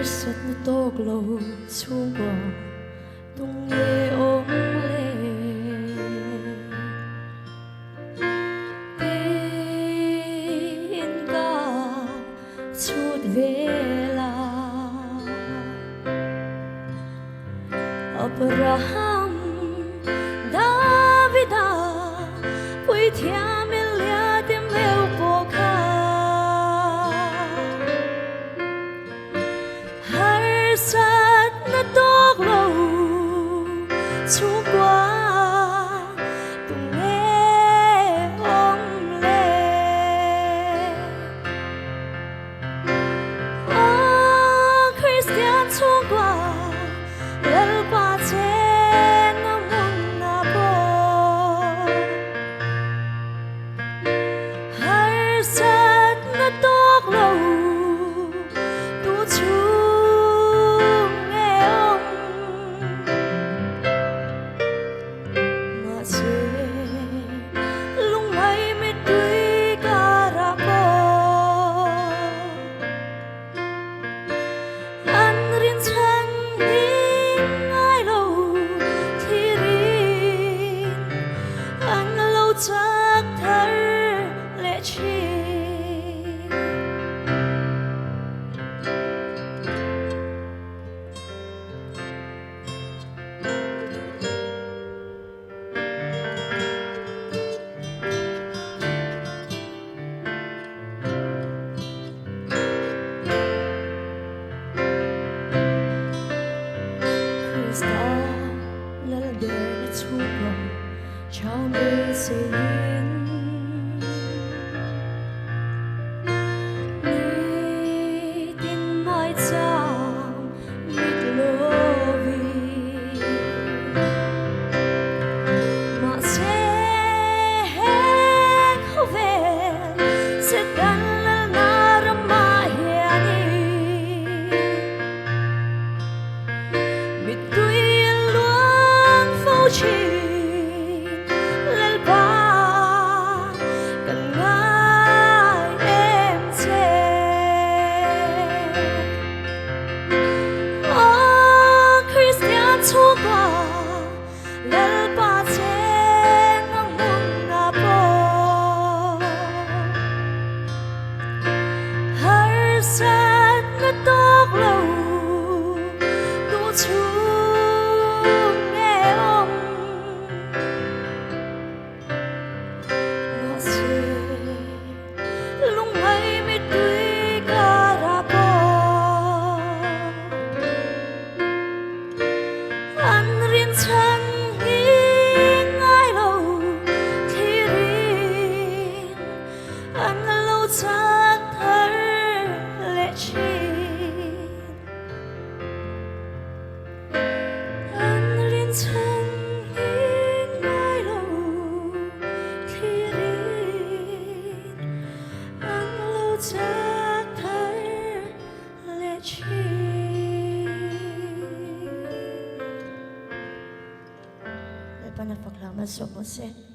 sat na tok lo chung qua tung nghe ôm lệ tin ca chút vela Abraham Davida pui thia melia tem meu poka har sat na tok lo chung qua tung nghe ôm lệ Christian chung qua lal pa chen na mun na bo har sat na tok lo tu chung nghe ôm mà che lung ai me tui ka ra bo an rin chan ning ai lo thi rin an lo chắc thar lệ chi Krista lal de na chupa chao me se yin ni tin mai cham mit lovi ma se hovel se dan la narama hiani mit tui luang phâu chi lal ba kan ngai em che Christian chung qua lal ba chen na mun na bo har sat na tok lo tu chung nghe ôm mà che lung ai me tui ka ra bo an rin chan ning ai lo thi rin an lo chắc thar lệ chi an rin chan ning ai lo thi rin an lo chắc thar lệ chi Lepas nak fakir masuk musik.